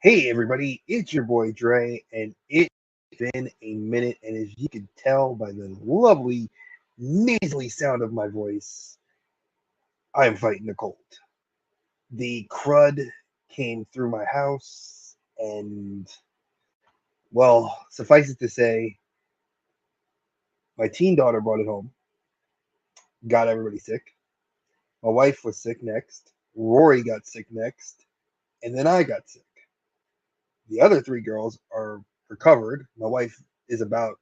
Hey everybody, it's your boy Dre, and it's been a minute. And as you can tell by the lovely nasally sound of my voice, I am fighting the cold. The crud came through my house, and well, suffice it to say, my teen daughter brought it home, got everybody sick. My wife was sick next, Rory got sick next, and then I got sick. The other three girls are recovered. My wife is about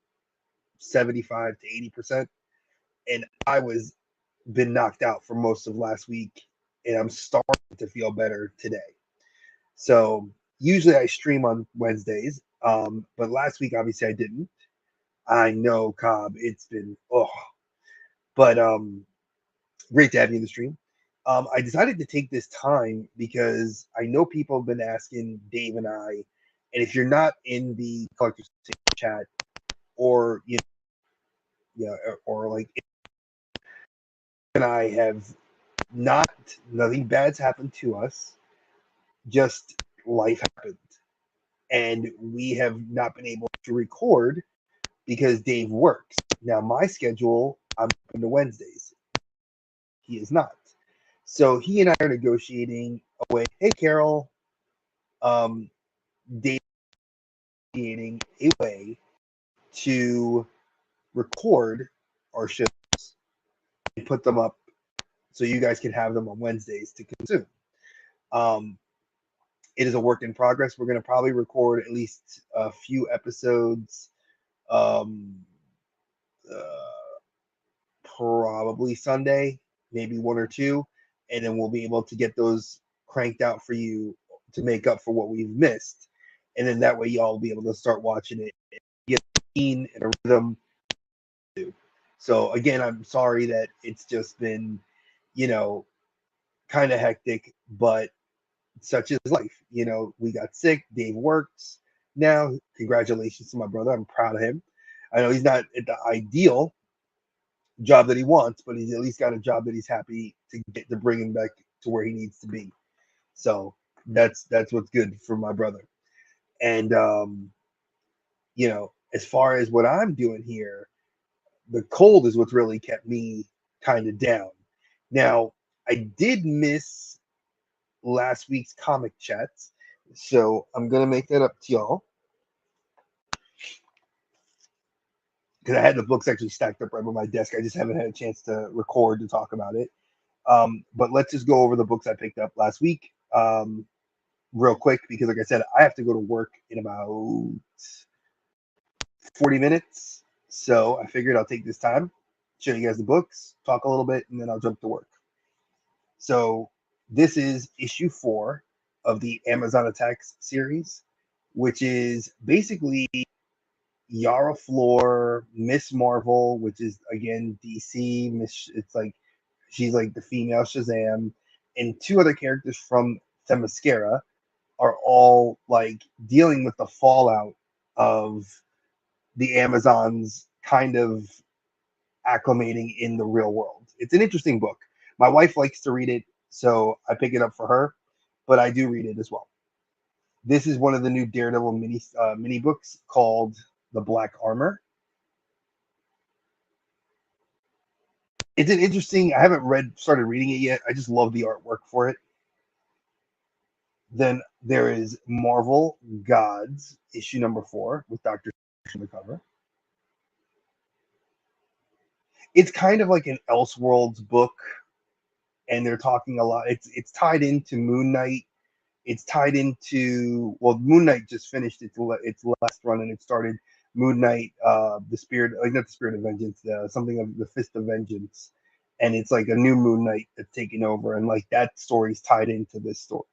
75 to 80%. And I was been knocked out for most of last week, and I'm starting to feel better today. So usually I stream on Wednesdays, but last week obviously I didn't. I know, Cobb, it's been but great to have you in the stream. I decided to take this time because I know people have been asking Dave and I, and if you're not in the collector's chat or yeah, or like and I have not nothing bad's happened to us, just life happened, and we have not been able to record because Dave works. Now my schedule, I'm open to Wednesdays, he is not. So he and I are negotiating a way. Hey Carol, um Dave negotiating a way to record our shows and put them up so you guys can have them on Wednesdays to consume. um it is a work in progress. We're going to probably record at least a few episodes, um, uh, probably Sunday, maybe one or two, and then we'll be able to get those cranked out for you to make up for what we've missed. And then that way, y'all will be able to start watching it, get a routine and a rhythm. So again, I'm sorry that it's just been, you know, kind of hectic, but such is life. We got sick. Dave works now. Congratulations to my brother. I'm proud of him. I know he's not at the ideal job that he wants, but he's at least got a job that he's happy to get to bring him back to where he needs to be. So that's what's good for my brother. And as far as what I'm doing here, the cold is what's really kept me kind of down. Now, I did miss last week's comic chats, so I'm gonna make that up to y'all because I had the books actually stacked up right on my desk. I just haven't had a chance to record to talk about it. But let's just go over the books I picked up last week, real quick, because like I said, I have to go to work in about 40 minutes. So I figured I'll take this time, show you guys the books, talk a little bit, and then I'll jump to work. So this is issue 4 of the Amazon Attacks series, which is basically Yara Flor, Miss Marvel, which is again DC. It's like she's like the female Shazam, and two other characters from Themyscira are all like dealing with the fallout of the Amazons kind of acclimating in the real world. It's an interesting book. My wife likes to read it, so I pick it up for her, but I do read it as well. This is one of the new Daredevil mini books called The Black Armor. It's an interesting. I haven't started reading it yet. I just love the artwork for it. Then there is Marvel Gods issue number 4 with Doctor Strange on the cover. It's kind of like an Elseworlds book, and they're talking a lot. It's tied into Moon Knight. It's tied into, well, Moon Knight just finished its last run, and it started Moon Knight, the Spirit, like not the Spirit of Vengeance, something of the Fist of Vengeance, and it's like a new Moon Knight that's taking over, and like that story's tied into this story.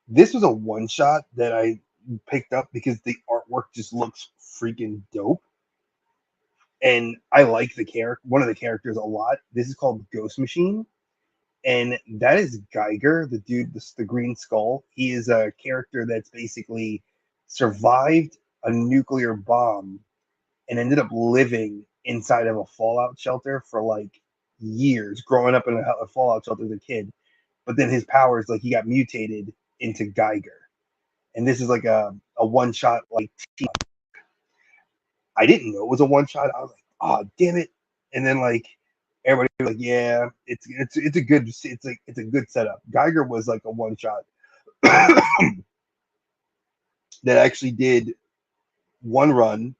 This was a one shot that I picked up because the artwork just looks freaking dope, and I like one of the characters a lot. This is called Ghost Machine, and that is Geiger, the dude, the Green Skull. He is a character that's basically survived a nuclear bomb and ended up living inside of a fallout shelter for like years, growing up in a fallout shelter as a kid. But then his powers, like he got mutated into Geiger. And this is like a one shot like I didn't know it was a one shot. I was like, oh damn it. And then like everybody was like, yeah, it's a good it's a good setup. Geiger was like a one shot that actually did one run.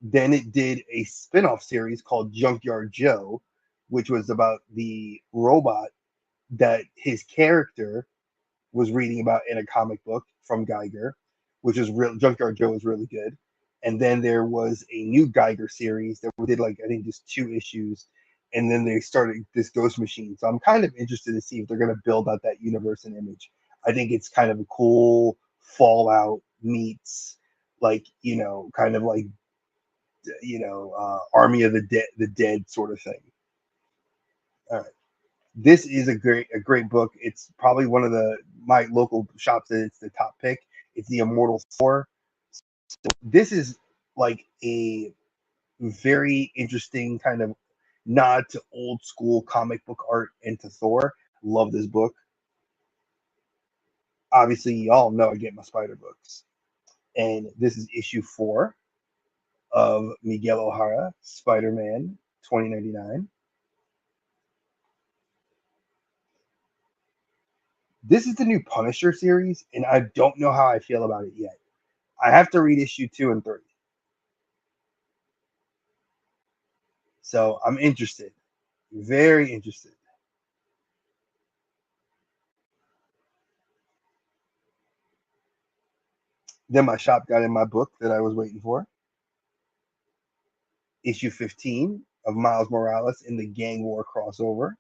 Then it did a spin-off series called Junkyard Joe, which was about the robot that his character was reading about in a comic book from Geiger, which is real. Junkyard Joe is really good. And then there was a new Geiger series that did like I think just 2 issues, and then they started this Ghost Machine. So I'm kind of interested to see if they're going to build out that universe and Image. I think it's kind of a cool Fallout meets like kind of like Army of the Dead sort of thing. All right. This is a great book. It's probably one of my local shops that it's the top pick. It's the Immortal Thor. So this is like a very interesting kind of nod to old school comic book art and to Thor. Love this book. Obviously, y'all know I get my Spider books. And this is issue 4 of Miguel O'Hara, Spider-Man 2099. This is the new Punisher series, and I don't know how I feel about it yet. I have to read issue 2 and 3. So I'm interested. Very interested. Then my shop got in my book that I was waiting for. Issue 15 of Miles Morales in the Gang War crossover.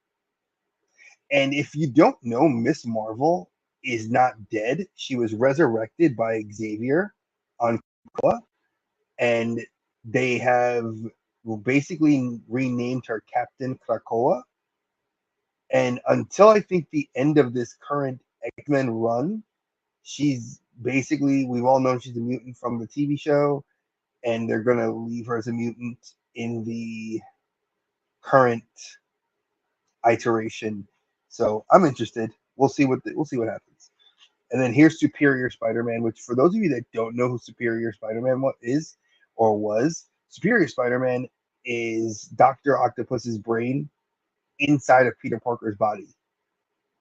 And if you don't know, Miss Marvel is not dead. She was resurrected by Xavier on Krakoa, and they have basically renamed her Captain Krakoa. And until I think the end of this current X-Men run, she's basically, we've all known she's a mutant from the TV show, and they're going to leave her as a mutant in the current iteration. So I'm interested. We'll see what happens. And then here's Superior Spider-Man, which for those of you that don't know who Superior Spider-Man is or was, Superior Spider-Man is Dr. Octopus's brain inside of Peter Parker's body.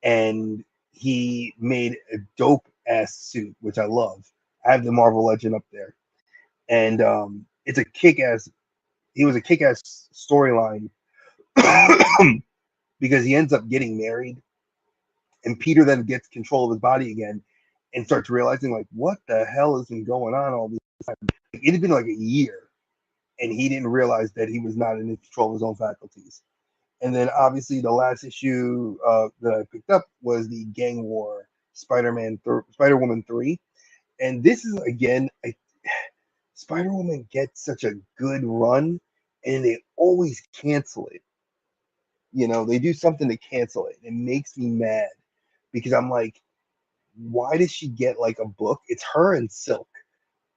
And he made a dope ass suit, which I love. I have the Marvel Legend up there. And it's a kick-ass, he was a kick-ass storyline because he ends up getting married, and Peter then gets control of his body again and starts realizing like what the hell has been going on all this time. It had been like a year, and he didn't realize that he was not in control of his own faculties. And then obviously the last issue that I picked up was the Gang War Spider-Woman 3. And this is again, Spider-Woman gets such a good run, and they always cancel it. They do something to cancel it. It makes me mad because I'm like, why does she get like a book? It's her and Silk.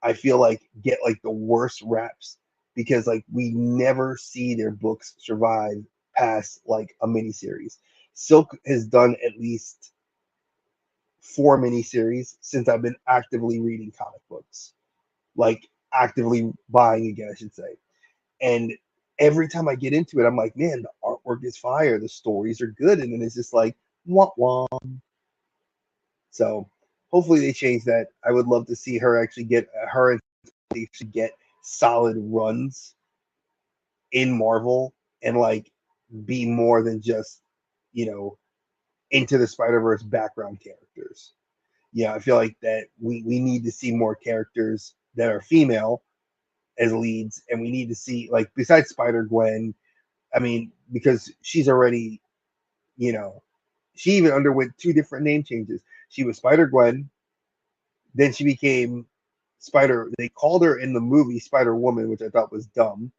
I feel like get like the worst raps because like we never see their books survive past like a miniseries. Silk has done at least 4 miniseries since I've been actively reading comic books, like actively buying again, I should say. And every time I get into it, I'm like, man, the artwork is fire, the stories are good, and then it's just like wah wah. So hopefully they change that. I would love to see her actually get solid runs in Marvel and like be more than just Into the Spider-Verse background characters. Yeah, I feel like that we need to see more characters that are female as leads, and we need to see like besides Spider-Gwen. I mean, because she's already, she even underwent 2 different name changes. She was Spider-Gwen, then she became Spider. They called her in the movie Spider-Woman, which I thought was dumb,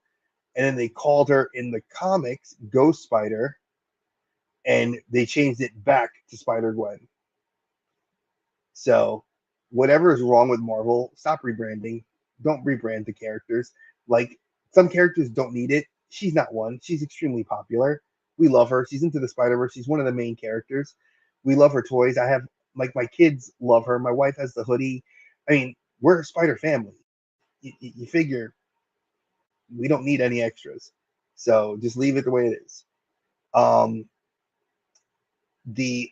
and then they called her in the comics Ghost Spider, and they changed it back to Spider-Gwen. So, whatever is wrong with Marvel, stop rebranding. Don't rebrand the characters. Like, some characters don't need it. She's not one. She's extremely popular. We love her. She's Into the Spider-Verse. She's one of the main characters. We love her toys. I have like my kids love her. My wife has the hoodie. I mean, we're a Spider family. You figure we don't need any extras, so just leave it the way it is. Um, the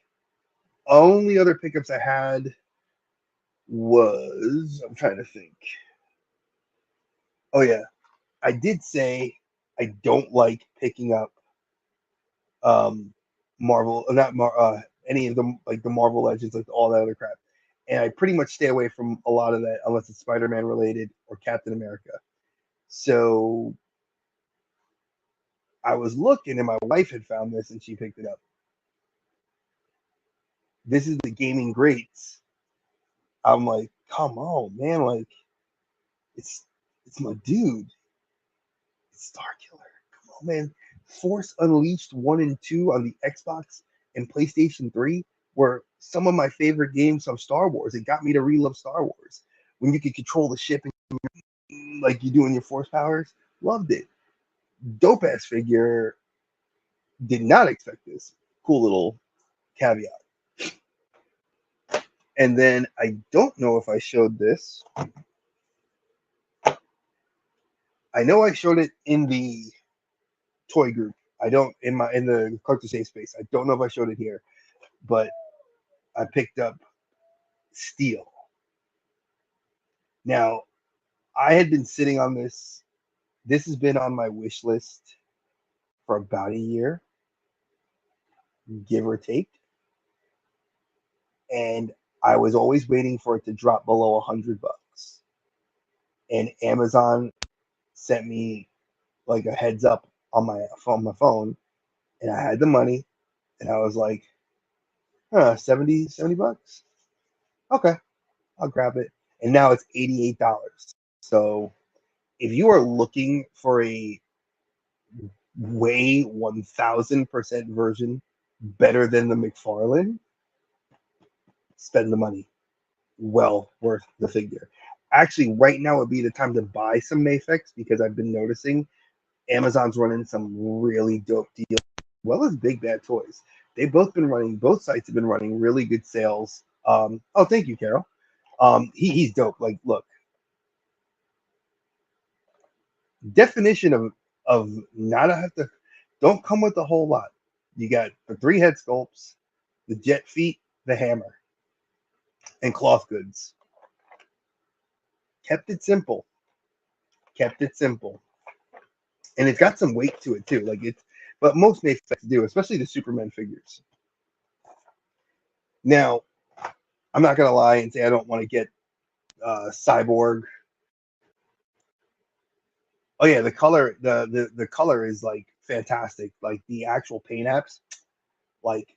only other pickups I had was, I'm trying to think. Oh yeah, I did say I don't like picking up Marvel, not any of them, like the Marvel Legends, like all that other crap. And I pretty much stay away from a lot of that unless it's Spider-Man related or Captain America. So I was looking, and my wife had found this, and she picked it up. This is the Gaming Greats. I'm like, come on, man! Like, it's my dude. It's Starkiller. Come on, man. Force Unleashed 1 and 2 on the Xbox and PlayStation 3 were some of my favorite games of Star Wars. It got me to relove Star Wars. When you could control the ship and, like you do in your Force powers, loved it. Dope ass figure. Did not expect this. Cool little caveat. And then I don't know if I showed this. I know I showed it in the toy group. I don't in the collector safe space. I don't know if I showed it here, but I picked up Steel. Now, I had been sitting on this. This has been on my wish list for about a year, give or take. And I was always waiting for it to drop below $100. And Amazon sent me like a heads up on my phone, and I had the money, and I was like, 70 bucks. Okay, I'll grab it. And now it's $88. So if you are looking for a way 1000% version better than the McFarlane, spend the money. Well worth the figure. Actually, right now would be the time to buy some Mafex because I've been noticing Amazon's running some really dope deals, as well as Big Bad Toys. Both sites have been running really good sales. Oh, thank you, Carol. He's dope. Like, look, definition of not have to, don't come with a whole lot. You got the 3 head sculpts, the jet feet, the hammer, and cloth goods. Kept it simple. Kept it simple. And it's got some weight to it too. Like it's, but most Mafex do, especially the Superman figures. Now, I'm not gonna lie and say I don't want to get Cyborg. Oh yeah, the color, the color is like fantastic. Like the actual paint apps, like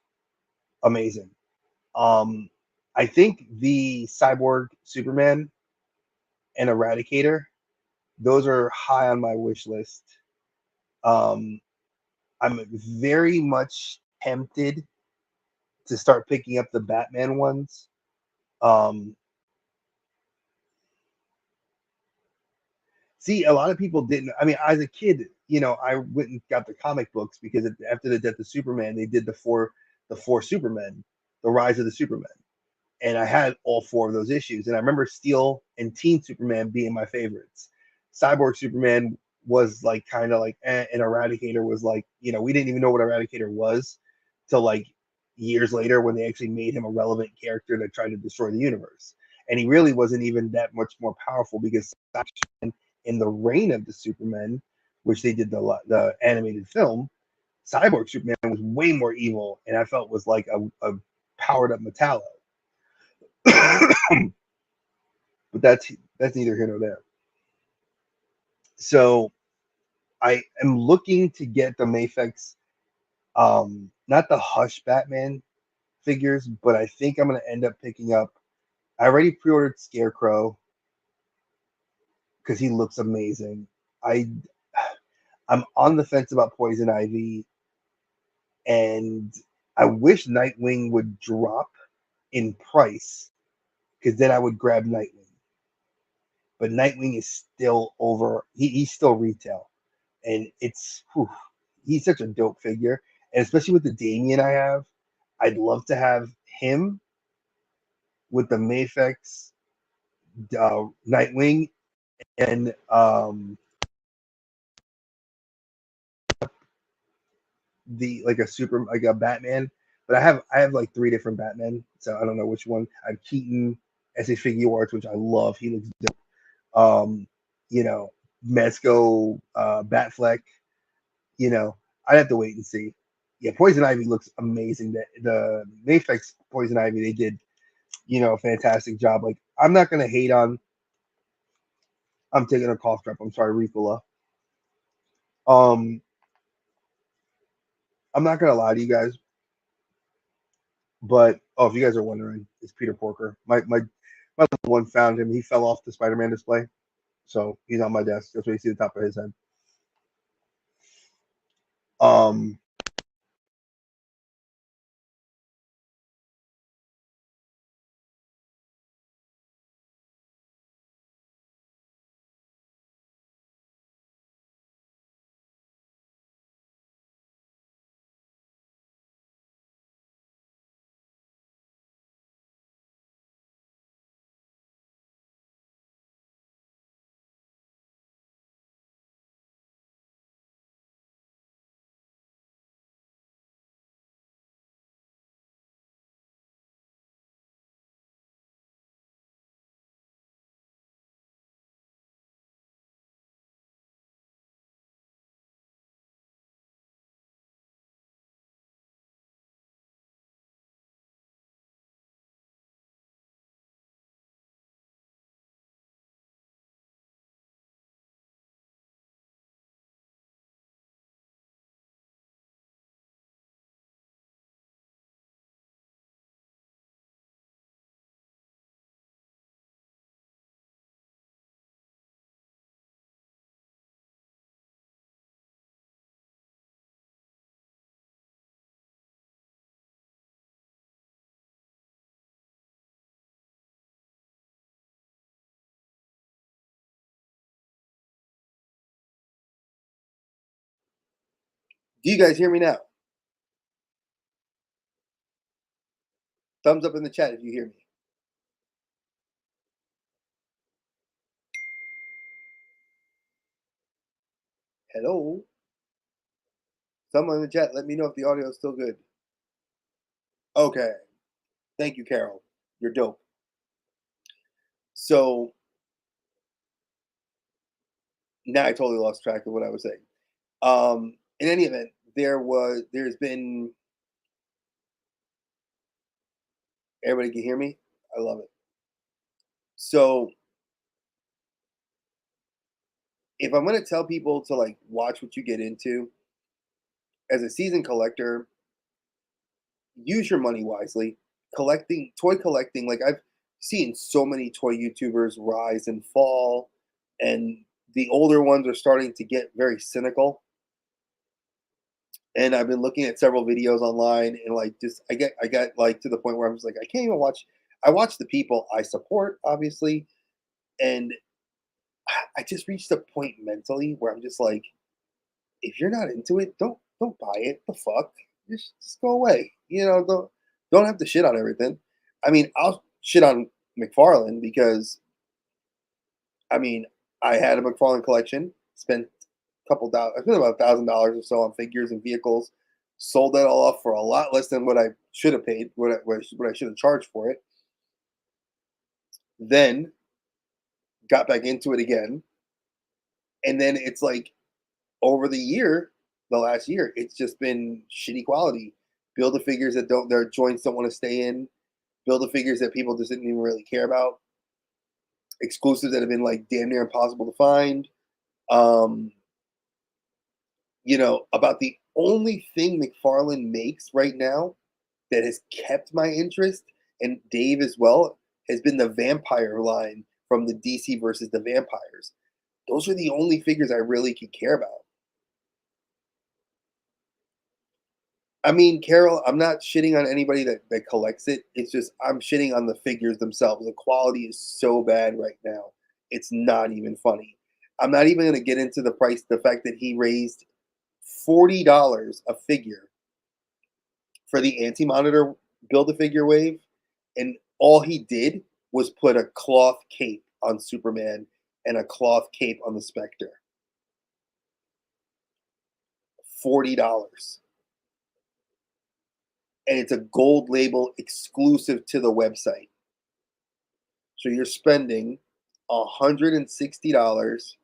amazing. Um, I think the Cyborg Superman and Eradicator, those are high on my wish list. Um, I'm very much tempted to start picking up the Batman ones. Um, See, a lot of people didn't. I mean, as a kid, I went and got the comic books because after the death of Superman, they did the four Supermen, the Rise of the Supermen, and I had all 4 of those issues. And I remember Steel and Teen Superman being my favorites. Cyborg Superman was like kind of like, and Eradicator was like, we didn't even know what Eradicator was till like years later when they actually made him a relevant character that tried to destroy the universe. And he really wasn't even that much more powerful because in the reign of the Superman, which they did the animated film, Cyborg Superman was way more evil, and I felt was like a powered up Metallo. But that's neither here nor there. So I am looking to get the Mafex, not the Hush Batman figures, but I think I'm gonna end up picking up. I already pre-ordered Scarecrow because he looks amazing. I'm on the fence about Poison Ivy, and I wish Nightwing would drop in price because then I would grab Nightwing. But Nightwing is still over. He's still retail, and he's such a dope figure, and especially with the Damian I have, I'd love to have him with the Mafex Nightwing and the like a super like a Batman. But I have like three different Batmen, so I don't know which one. I have Keaton as a figure arts, which I love. He looks dope. You know, Mezco, Batfleck. You know, I'd have to wait and see. Yeah, Poison Ivy looks amazing. The Mafex Poison Ivy, they did, a fantastic job. Like, I'm not gonna hate on. I'm taking a cough drop. I'm sorry, Ricola. Um, I'm not gonna lie to you guys, but if you guys are wondering, it's Peter Porker. My little one found him. He fell off the Spider-Man display, so he's on my desk. That's where you see the top of his head. Um, do you guys hear me now? Thumbs up in the chat if you hear me. Hello. Someone in the chat, let me know if the audio is still good. Okay. Thank you, Carol. You're dope. So now I totally lost track of what I was saying. In any event, there's been everybody can hear me. I love it. So if I'm gonna tell people to like watch what you get into as a season collector, use your money wisely. Toy collecting, like I've seen so many toy YouTubers rise and fall, and the older ones are starting to get very cynical. And I've been looking at several videos online, and like just I got like to the point where I'm just like I can't even watch. I watch the people I support, obviously, and I just reached a point mentally where I'm just like, if you're not into it, don't buy it. The fuck, just go away. Don't have to shit on everything. I mean, I'll shit on McFarlane because I mean I had a McFarlane collection, spent I spent about $1,000 or so on figures and vehicles. Sold that all off for a lot less than what I should have paid, what I should have charged for it. Then got back into it again, and then it's like over the last year, it's just been shitty quality. Build the figures that don't their joints don't want to stay in. Build the figures that people just didn't even really care about. Exclusives that have been like damn near impossible to find. Um, about the only thing McFarlane makes right now that has kept my interest, and Dave as well, has been the vampire line from the DC versus the vampires. Those are the only figures I really could care about. I mean, Carol, I'm not shitting on anybody that collects it. It's just I'm shitting on the figures themselves. The quality is so bad right now. It's not even funny. I'm not even going to get into the price, the fact that he raised $40 a figure for the anti-monitor build a figure wave, and All he did was put a cloth cape on Superman and a cloth cape on the Spectre. $40. And it's a gold label exclusive to the website. So you're spending $160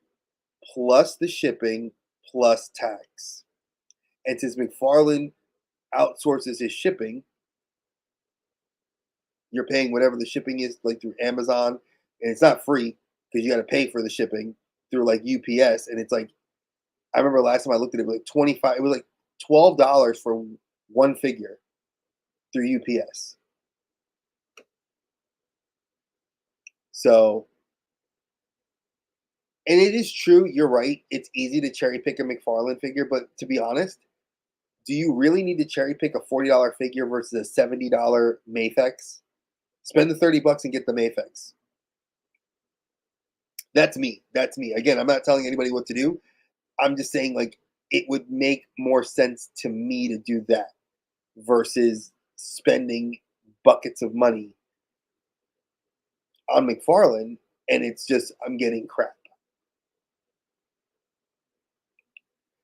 plus the shipping plus tax. And since McFarlane outsources his shipping, you're paying whatever the shipping is, like through Amazon, and it's not free because you got to pay for the shipping through like UPS. And it's like, I remember last time I looked at it, was like 25. It was like $12 for one figure through UPS. So, and it is true. You're right. It's easy to cherry pick a McFarlane figure, but to be honest, do you really need to cherry pick a $40 figure versus a $70 Mafex? Spend the $30 and get the Mafex. That's me. That's me. Again, I'm not telling anybody what to do. I'm just saying, like, it would make more sense to me to do that versus spending buckets of money on McFarlane, and it's just I'm getting crap.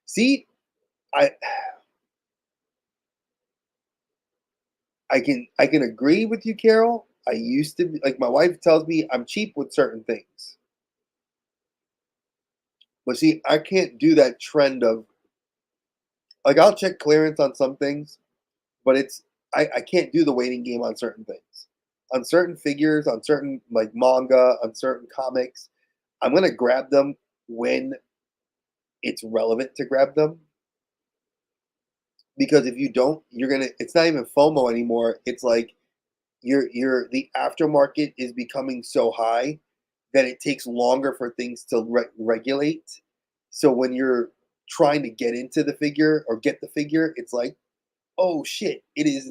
See, I I can agree with you, Carol. I used to be, like, my wife tells me I'm cheap with certain things. But see, I can't do that trend of, like, I'll check clearance on some things, but I can't do the waiting game on certain things. On certain figures, on certain like manga, on certain comics, I'm gonna grab them when it's relevant to grab them. Because if you don't, you're gonna it's not even FOMO anymore. It's like you're the aftermarket is becoming so high that it takes longer for things to regulate. So when you're trying to get into the figure or get the figure, it's like, oh shit, it's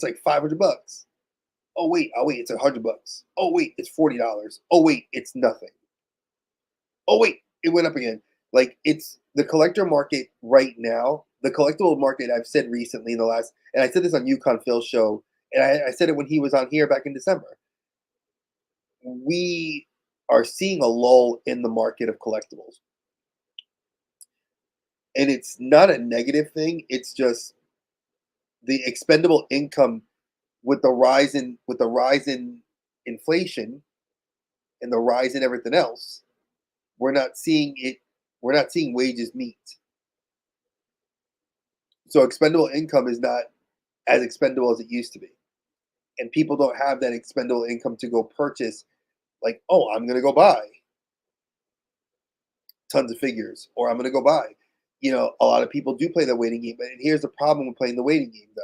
like $500. Oh wait, it's $100. Oh wait, it's $40. Oh wait, it's nothing. Oh wait, it went up again. Like, it's the collector market right now. The collectible market, I've said recently in the last, and I said this on Yukon Phil's show, and I said it when he was on here back in December. We are seeing a lull in the market of collectibles, and it's not a negative thing. It's just the expendable income with the rise in inflation and the rise in everything else. We're not seeing it. We're not seeing wages meet. So expendable income is not as expendable as it used to be. And people don't have that expendable income to go purchase, like, oh, I'm going to go buy tons of figures, or I'm going to go buy. A lot of people do play the waiting game. But here's the problem with playing the waiting game, though.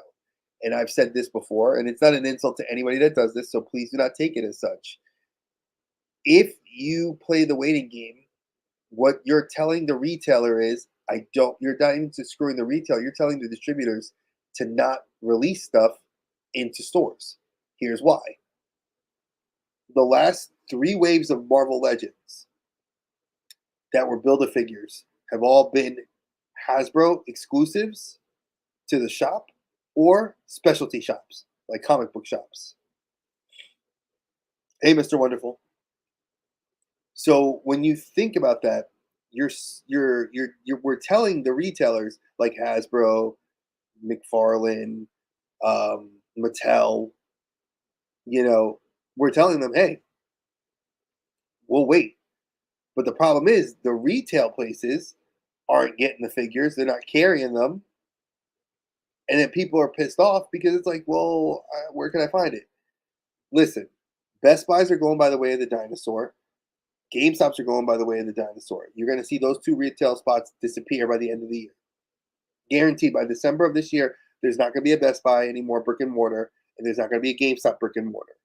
And I've said this before, and it's not an insult to anybody that does this, so please do not take it as such. If you play the waiting game, what you're telling the retailer is, you're not even just screwing the retailer, you're telling the distributors to not release stuff into stores. Here's why. The last three waves of Marvel Legends that were Build-A-Figures have all been Hasbro exclusives to the shop or specialty shops, like comic book shops. Hey, Mr. Wonderful. So when you think about that, we're telling the retailers like Hasbro, McFarlane, Mattel, we're telling them, hey, we'll wait. But the problem is the retail places aren't getting the figures, they're not carrying them, and then people are pissed off because it's like, well, where can I find it? Listen, Best Buys are going by the way of the dinosaur. GameStops are going by the way of the dinosaur. You're going to see those two retail spots disappear by the end of the year. Guaranteed by December of this year, there's not going to be a Best Buy anymore brick and mortar, and there's not going to be a GameStop brick and mortar.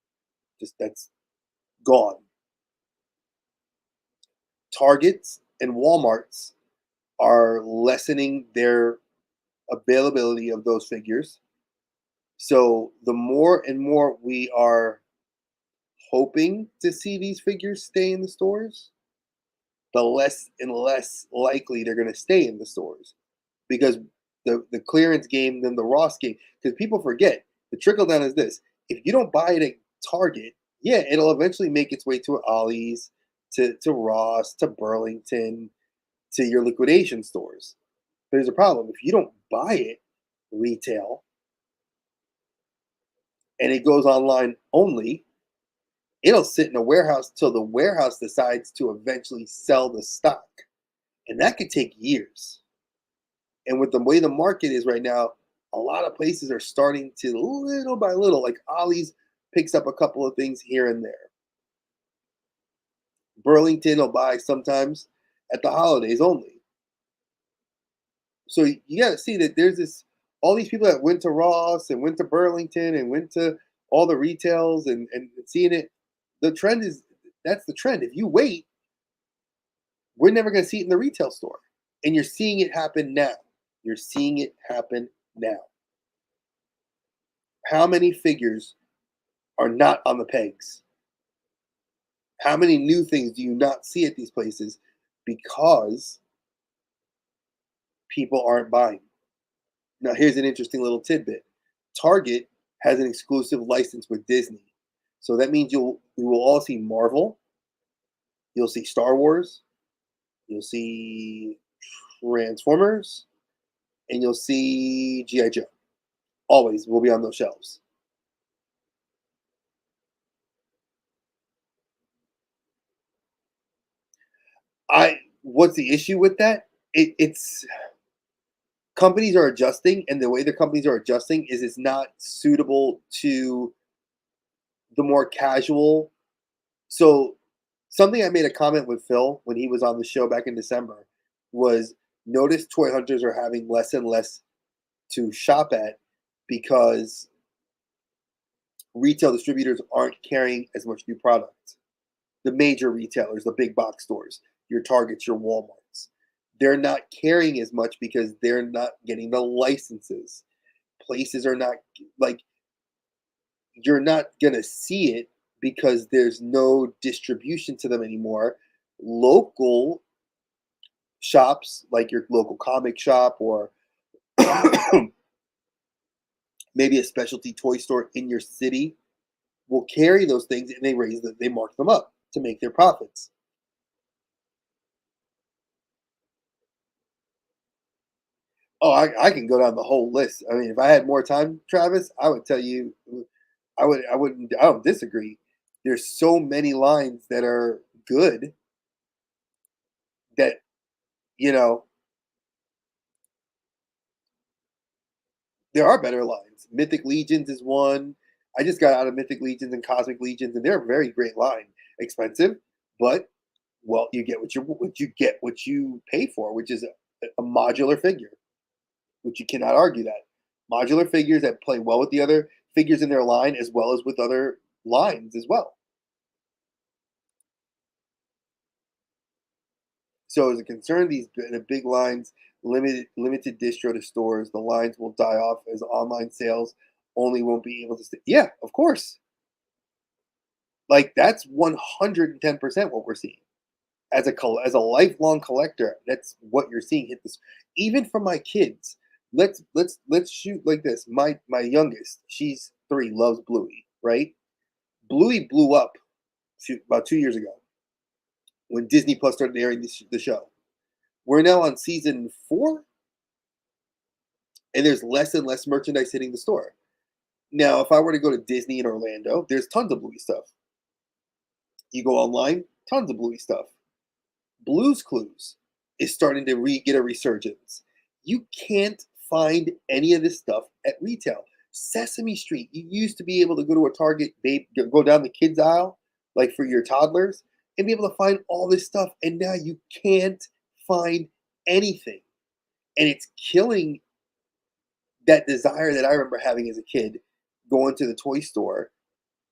Just that's gone. Targets and Walmarts are lessening their availability of those figures. So the more and more we are hoping to see these figures stay in the stores, the less and less likely they're going to stay in the stores, because the clearance game than the Ross game. Because people forget, the trickle down is this: if you don't buy it at Target, yeah, it'll eventually make its way to Ollie's, to Ross, to Burlington, to your liquidation stores. There's a problem. If you don't buy it retail and it goes online only, it'll sit in a warehouse till the warehouse decides to eventually sell the stock. And that could take years. And with the way the market is right now, a lot of places are starting to little by little, like Ollie's picks up a couple of things here and there. Burlington will buy sometimes at the holidays only. So you got to see that there's this all these people that went to Ross and went to Burlington and went to all the retails and seeing it. The trend is that's the trend. If you wait, we're never going to see it in the retail store. And you're seeing it happen now. You're seeing it happen now. How many figures are not on the pegs? How many new things do you not see at these places because people aren't buying? Now, here's an interesting little tidbit. Target has an exclusive license with Disney. So that means you will all see Marvel, you'll see Star Wars, you'll see Transformers, and you'll see G.I. Joe. Always will be on those shelves. What's the issue with that? It's companies are adjusting, and the way the companies are adjusting is it's not suitable to the more casual. So something I made a comment with Phil when he was on the show back in December was notice toy hunters are having less and less to shop at because retail distributors aren't carrying as much new product. The major retailers, the big box stores, your Targets, your Walmarts, they're not carrying as much because they're not getting the licenses. Places are not like you're not going to see it because there's no distribution to them anymore. Local shops, like your local comic shop or maybe a specialty toy store in your city, will carry those things and they mark them up to make their profits. Oh, I can go down the whole list. I mean, if I had more time, Travis, I would tell you I don't disagree. There's so many lines that are good that, you know, there are better lines. Mythic Legions is one. I just got out of Mythic Legions and Cosmic Legions, and they're a very great line. Expensive, but well, you get what you pay for, which is a modular figure, which you cannot argue that. Modular figures that play well with the other figures in their line as well as with other lines as well. So as a concern, the big lines, limited distro to stores, the lines will die off as online sales only won't be able to stay. Yeah, of course. Like that's 110% what we're seeing. As a lifelong collector, that's what you're seeing hit this. Even for my kids, let's shoot like this. My youngest, she's 3, loves Bluey, right? Bluey blew up about 2 years ago when Disney Plus started airing the show. We're now on season 4, and there's less and less merchandise hitting the store. Now, if I were to go to Disney in Orlando, there's tons of Bluey stuff. You go online, tons of Bluey stuff. Blue's Clues is starting to get a resurgence. You can't find any of this stuff at retail. Sesame Street, you used to be able to go to a Target, go down the kids aisle, like for your toddlers, and be able to find all this stuff. And now you can't find anything. And it's killing that desire that I remember having as a kid, going to the toy store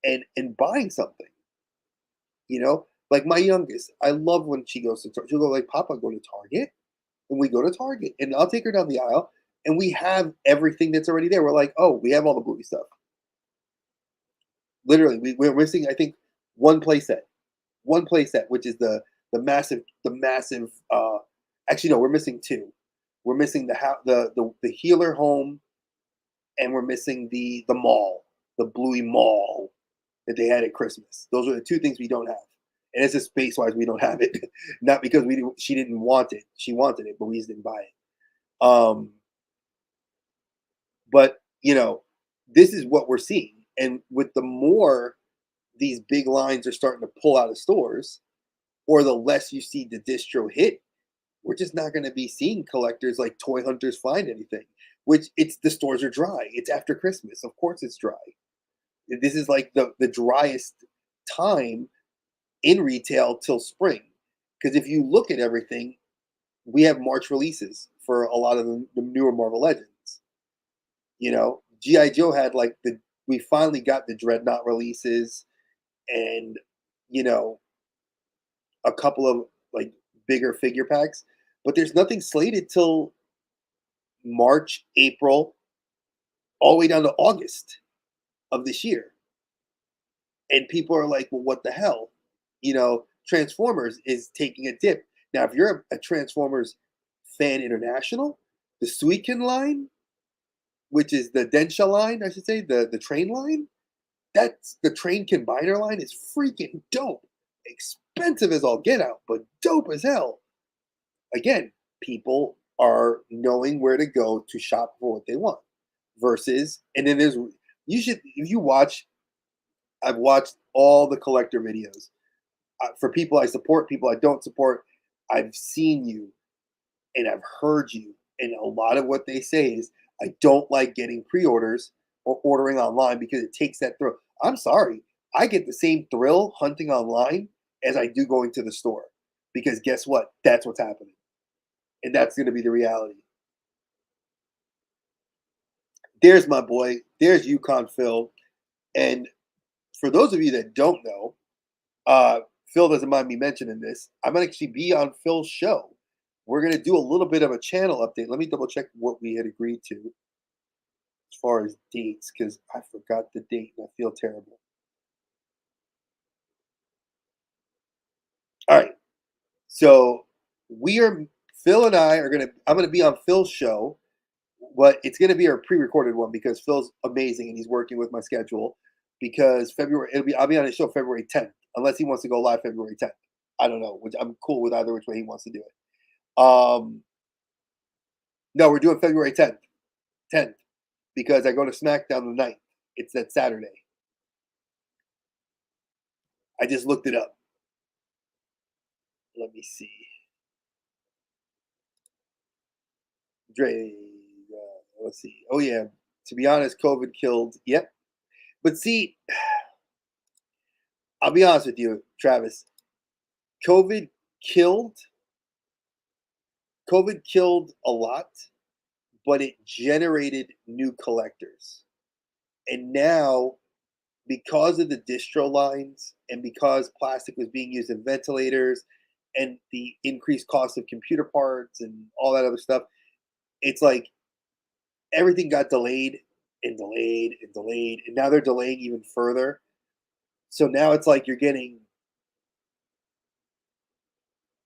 and buying something. You know, like my youngest, I love when she goes to Target. She'll go like, "Papa, go to Target," and we go to Target, and I'll take her down the aisle, and we have everything that's already there. We're like, "Oh, we have all the Bluey stuff." Literally, we're missing, I think, one playset, which is the massive. Actually, no, we're missing two. We're missing the healer home, and we're missing the mall, the Bluey Mall. that they had at Christmas. Those are the two things we don't have. And it's just space wise, we don't have it. Not because she didn't want it. She wanted it, but we just didn't buy it. But this is what we're seeing. And with the more these big lines are starting to pull out of stores, or the less you see the distro hit, we're just not going to be seeing collectors like toy hunters find anything. Which the stores are dry. It's after Christmas. Of course it's dry. This is like the driest time in retail till spring. Because if you look at everything, we have March releases for a lot of the newer Marvel Legends. G.I. Joe had we finally got the Dreadnought releases, and a couple of bigger figure packs, but there's nothing slated till March, April, all the way down to August of this year. And people are like, well, what the hell? Transformers is taking a dip. Now, if you're a Transformers fan international, the Suiken line, which is the Densha line, I should say, the train line, that's the train combiner line is freaking dope. Expensive as all get out, but dope as hell. Again, people are knowing where to go to shop for what they want. Versus, and then if you watch, I've watched all the collector videos. For people I support, people I don't support, I've seen you and I've heard you. And a lot of what they say is, I don't like getting pre-orders or ordering online because it takes that thrill. I'm sorry. I get the same thrill hunting online as I do going to the store. Because guess what? That's what's happening. And that's going to be the reality. There's my boy. There's Yukon Phil. And for those of you that don't know, Phil doesn't mind me mentioning this. I'm going to actually be on Phil's show. We're going to do a little bit of a channel update. Let me double check what we had agreed to as far as dates, because I forgot the date and I feel terrible. All right. So Phil and I'm going to be on Phil's show, but it's going to be our pre-recorded one because Phil's amazing and he's working with my schedule. Because I'll be on his show February 10th, unless he wants to go live February 10th. I don't know. I'm cool with either which way he wants to do it. No, we're doing February 10th, because I go to SmackDown the 9th. It's that Saturday. I just looked it up. Let me see. Let's see. Oh yeah. To be honest, COVID killed. Yep. But see, I'll be honest with you, Travis. COVID killed a lot, but it generated new collectors. And now, because of the distro lines and because plastic was being used in ventilators and the increased cost of computer parts and all that other stuff, it's like everything got delayed and delayed and delayed. And now they're delaying even further. So now it's like you're getting,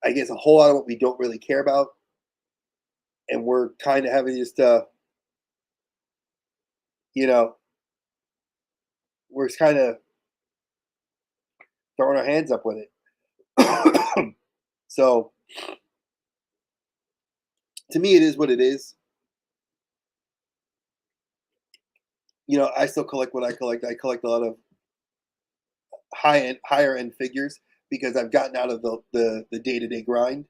I guess, a whole lot of what we don't really care about. And we're kind of having just, we're kind of throwing our hands up with it. So, to me, it is what it is. I still collect what I collect. I collect a lot of higher end figures because I've gotten out of the day-to-day grind,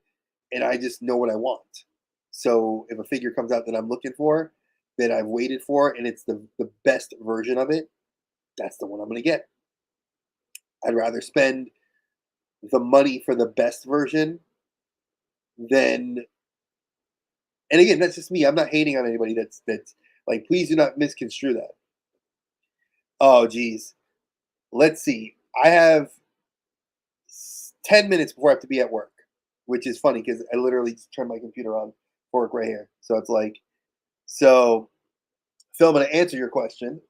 and I just know what I want. So if a figure comes out that I'm looking for, that I've waited for, and it's the best version of it, that's the one I'm going to get. I'd rather spend the money for the best version than, and again, that's just me. I'm not hating on anybody that's like, please do not misconstrue that. Oh, geez. Let's see. I have 10 minutes before I have to be at work, which is funny because I literally just turned my computer on for work right here. So it's like, Phil, I'm going to answer your question.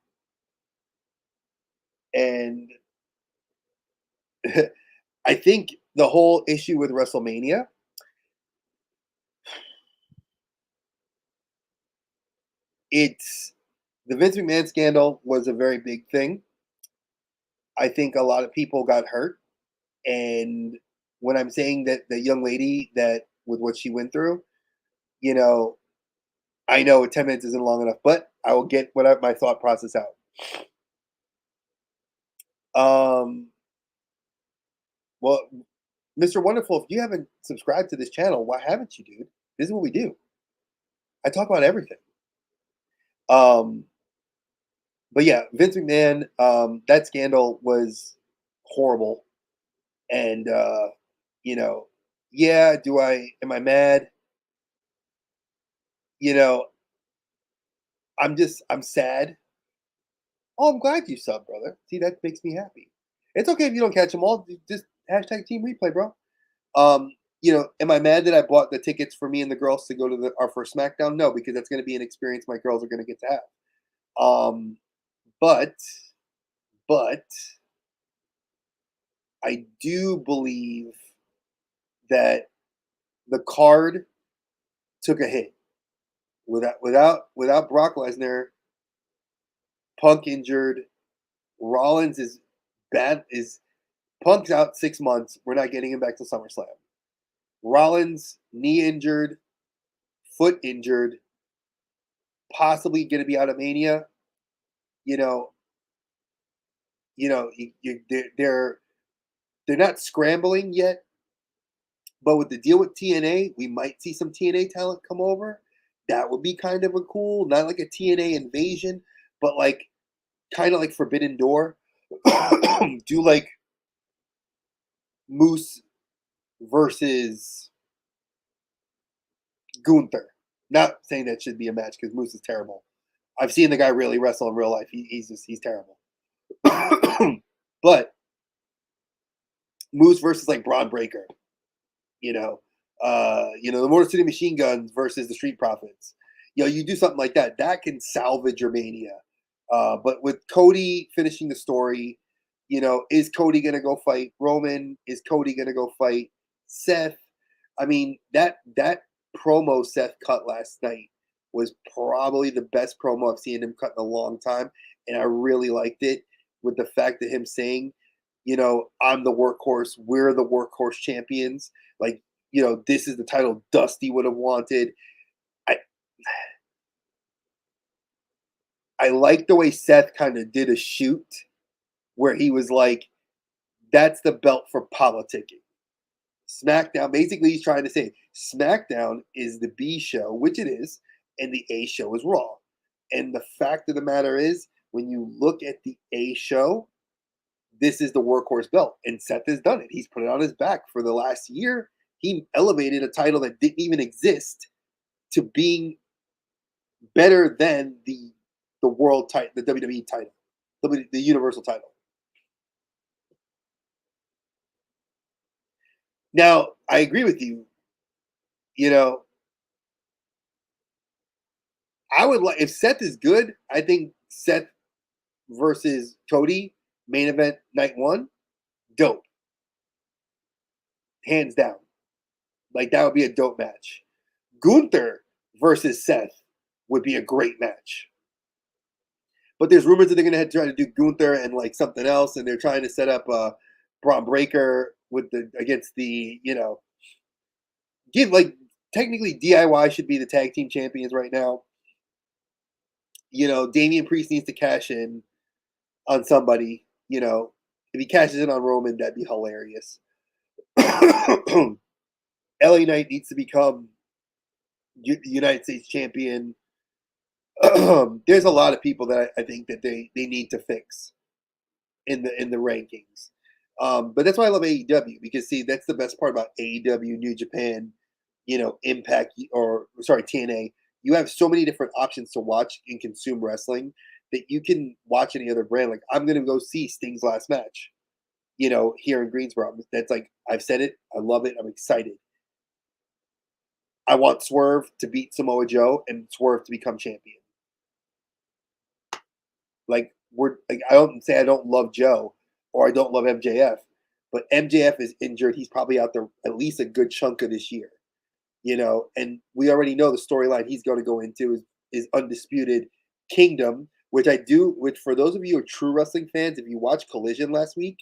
And I think the whole issue with WrestleMania, the Vince McMahon scandal was a very big thing. I think a lot of people got hurt. And when I'm saying that the young lady that with what she went through, you know, I know 10 minutes isn't long enough, but I will get my thought process out. Well, Mr. Wonderful, if you haven't subscribed to this channel, why haven't you, dude? This is what we do. I talk about everything. Um, but yeah, Vince McMahon, that scandal was horrible. And you know, yeah, am I mad? You know, I'm sad. Oh, I'm glad you sub, brother. See, that makes me happy. It's okay if you don't catch them all. Just hashtag team replay, bro. Um, am I mad that I bought the tickets for me and the girls to go to our first SmackDown? No, because that's going to be an experience my girls are going to get to have. But I do believe that the card took a hit without Brock Lesnar, Punk injured, Rollins is bad. Is Punk's out 6 months? We're not getting him back to SummerSlam. Rollins knee injured, foot injured, possibly going to be out of Mania. You know, they're not scrambling yet, but with the deal with TNA, we might see some TNA talent come over. That would be kind of a cool, not like a TNA invasion, but like kind of like Forbidden Door. Do like Moose versus Gunther. Not saying that should be a match because Moose is terrible. I've seen the guy really wrestle in real life. He's terrible. But Moose versus like Braun Breaker, the Motor City Machine Guns versus the Street Profits. You do something like that. That can salvage your Mania. But with Cody finishing the story, is Cody gonna go fight Roman? Is Cody gonna go fight Seth? I mean, that promo Seth cut last night was probably the best promo I've seen him cut in a long time, and I really liked it. With the fact that him saying, I'm the workhorse, we're the workhorse champions. Like, this is the title Dusty would have wanted. I like the way Seth kind of did a shoot where he was like, that's the belt for politicking. SmackDown, basically, he's trying to say SmackDown is the B show, which it is, and the A show is Raw. And the fact of the matter is, when you look at the A show, this is the workhorse belt. And Seth has done it. He's put it on his back for the last year. He elevated a title that didn't even exist to being better than the world title, the WWE title, the Universal title. Now, I agree with you. I would like, if Seth is good, I think Seth versus Cody, main event night one, dope. Hands down. Like, that would be a dope match. Gunther versus Seth would be a great match. But there's rumors that they're going to try to do Gunther and like something else, and they're trying to set up Braun Breaker against the, give like technically DIY should be the tag team champions right now. Damian Priest needs to cash in on somebody. If he cashes in on Roman, that'd be hilarious. LA Knight needs to become United States champion. There's a lot of people that I think that they need to fix in the rankings. But that's why I love AEW, because see, that's the best part about AEW, New Japan, Impact, or sorry, TNA. You have so many different options to watch and consume wrestling that you can watch any other brand. Like, I'm gonna go see Sting's last match, here in Greensboro. That's like, I've said it, I love it, I'm excited. I want Swerve to beat Samoa Joe and Swerve to become champion. Like, I don't say I don't love Joe or I don't love MJF, but MJF is injured. He's probably out there at least a good chunk of this year, and we already know the storyline he's going to go into is Undisputed Kingdom, which for those of you who are true wrestling fans, if you watch Collision last week,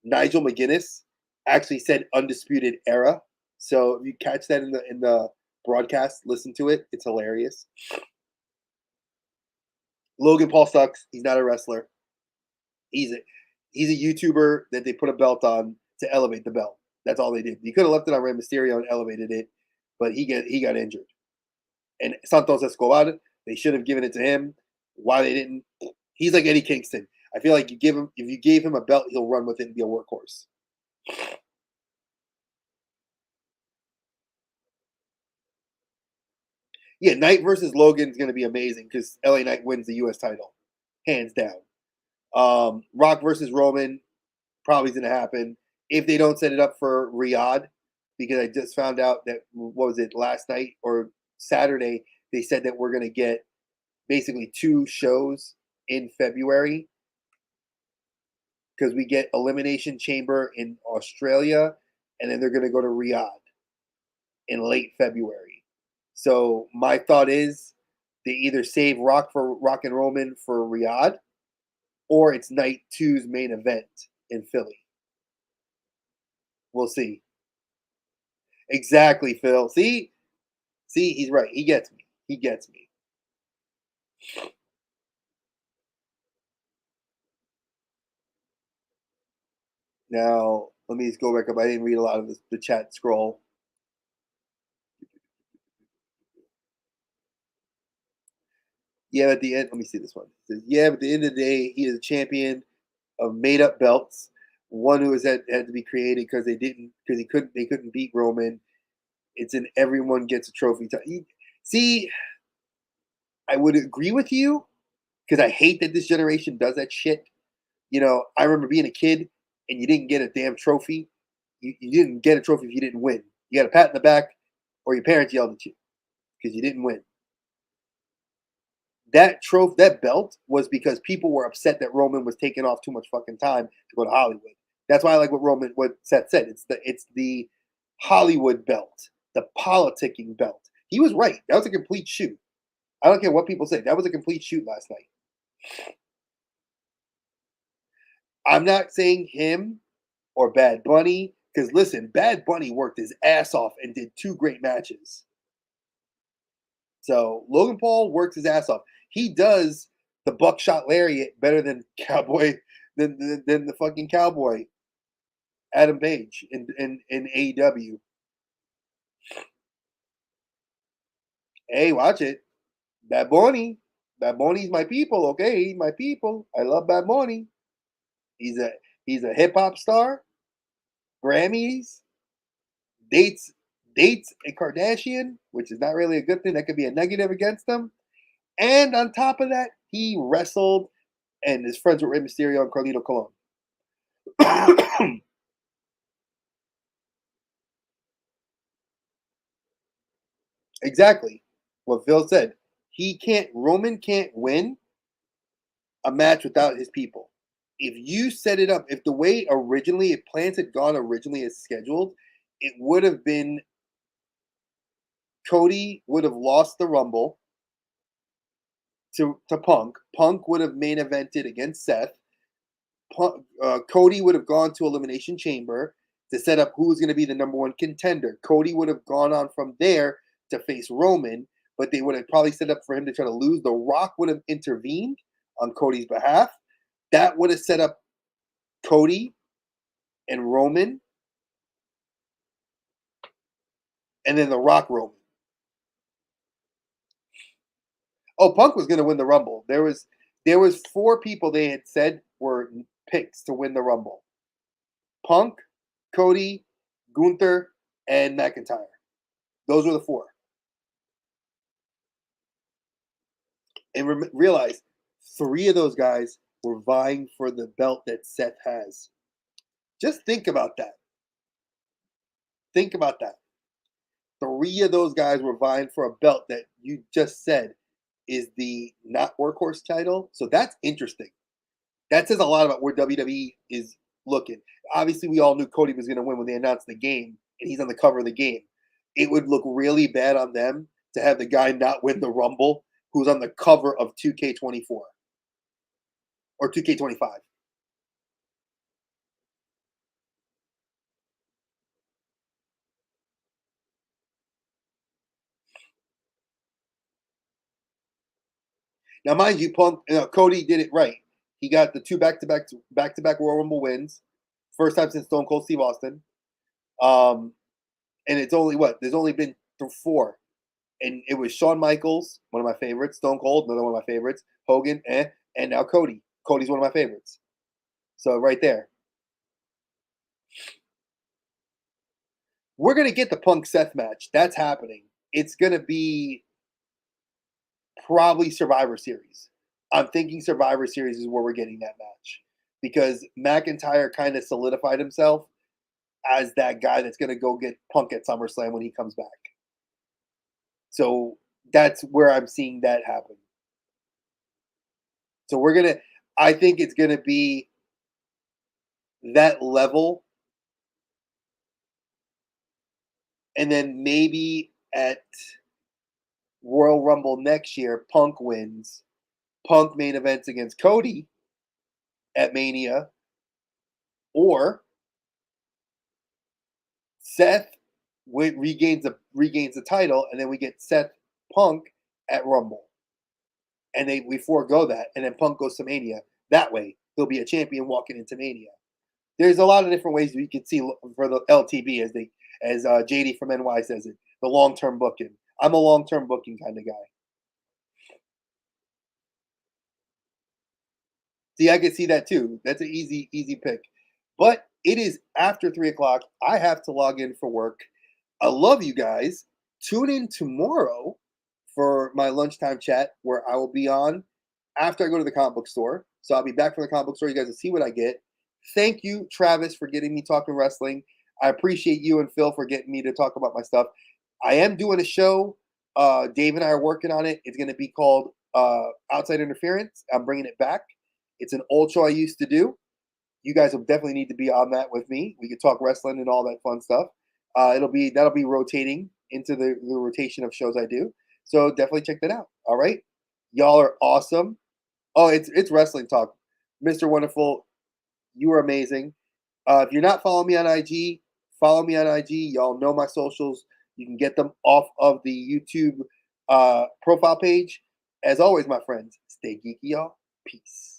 Nigel McGuinness actually said Undisputed Era. So if you catch that in the broadcast, listen to it. It's hilarious. Logan Paul sucks. He's not a wrestler. He's a YouTuber that they put a belt on to elevate the belt. That's all they did. You could have left it on Rey Mysterio and elevated it, but he got injured. And Santos Escobar, they should have given it to him. Why they didn't? He's like Eddie Kingston. I feel like if you gave him a belt, he'll run with it and be a workhorse. Yeah, Knight versus Logan is going to be amazing because LA Knight wins the U.S. title, hands down. Rock versus Roman probably is going to happen if they don't set it up for Riyadh, because I just found out that, what was it, last night or Saturday, they said that we're going to get basically 2 shows in February because we get Elimination Chamber in Australia, and then they're going to go to Riyadh in late February. So my thought is they either save Rock and Roman for Riyadh, or it's Night 2's main event in Philly. We'll see. Exactly, Phil. See, he's right. He gets me. Now, let me just go back up. I didn't read a lot of the chat scroll. Yeah, at the end, let me see this one. It says, yeah, but at the end of the day, he is a champion of made-up belts. One who had to be created because they couldn't beat Roman. It's an everyone gets a trophy. See, I would agree with you because I hate that this generation does that shit. You know, I remember being a kid and you didn't get a damn trophy. You didn't get a trophy if you didn't win. You got a pat in the back, or your parents yelled at you because you didn't win. That belt was because people were upset that Roman was taking off too much fucking time to go to Hollywood. That's why I like what Seth said. It's the Hollywood belt, the politicking belt. He was right. That was a complete shoot. I don't care what people say. That was a complete shoot last night. I'm not saying him or Bad Bunny, because listen, Bad Bunny worked his ass off and did 2 great matches. So Logan Paul works his ass off. He does the buckshot lariat better than than the fucking Cowboy Adam Page in AEW. Hey, watch it. Bad Bunny. Bad Bunny's my people, okay? He's my people. I love Bad Bunny. He's a hip hop star. Grammys. Dates a Kardashian, which is not really a good thing. That could be a negative against him. And on top of that, he wrestled and is friends with Rey Mysterio and Carlito Colon. Exactly what Phil said. Roman can't win a match without his people. If you set it up, if the way originally, if plans had gone originally as scheduled, it would have been Cody would have lost the Rumble to Punk. Punk would have main evented against Seth. Cody would have gone to Elimination Chamber to set up who's going to be the number 1 contender. Cody would have gone on from there to face Roman, but they would have probably set up for him to try to lose. The Rock would have intervened on Cody's behalf. That would have set up Cody and Roman, and then the Rock Roman. Oh, Punk was going to win the Rumble. There was 4 people they had said were picks to win the Rumble: Punk, Cody, Gunther, and McIntyre. Those were the 4. And realize 3 of those guys were vying for the belt that Seth has. Just think about that. Think about that. 3 of those guys were vying for a belt that you just said is the not workhorse title. So that's interesting. That says a lot about where WWE is looking. Obviously, we all knew Cody was going to win when they announced the game, and he's on the cover of the game. It would look really bad on them to have the guy not win the Rumble who's on the cover of 2K24. or 2K25. Now, mind you, Cody did it right. He got the two back-to-back Royal Rumble wins, first time since Stone Cold Steve Austin. And it's only what there's only been four, and it was Shawn Michaels, one of my favorites, Stone Cold, another one of my favorites, Hogan, and now Cody. Cody's one of my favorites. So right there, we're gonna get the Punk Seth match. That's happening. It's gonna be probably Survivor Series. I'm thinking Survivor Series is where we're getting that match because McIntyre kind of solidified himself as that guy that's going to go get Punk at SummerSlam when he comes back. So that's where I'm seeing that happen. So I think it's going to be that level. And then maybe at Royal Rumble next year, Punk wins. Punk main events against Cody at Mania. Or Seth regains the title, and then we get Seth Punk at Rumble, and we forego that, and then Punk goes to Mania. That way, he'll be a champion walking into Mania. There's a lot of different ways we could see for the LTB, as JD from NY says it, the long-term booking. I'm a long-term booking kind of guy. See, I can see that too. That's an easy pick. But it is after 3:00. I have to log in for work. I love you guys. Tune in tomorrow for my lunchtime chat where I will be on after I go to the comic book store. So I'll be back from the comic book store. You guys will see what I get. Thank you, Travis, for getting me talking wrestling. I appreciate you and Phil for getting me to talk about my stuff. I am doing a show. Dave and I are working on it. It's going to be called Outside Interference. I'm bringing it back. It's an old show I used to do. You guys will definitely need to be on that with me. We could talk wrestling and all that fun stuff. That'll be rotating into the rotation of shows I do. So definitely check that out. All right, y'all are awesome. Oh, it's wrestling talk, Mr. Wonderful. You are amazing. If you're not following me on IG, follow me on IG. Y'all know my socials. You can get them off of the YouTube profile page. As always, my friends, stay geeky, y'all. Peace.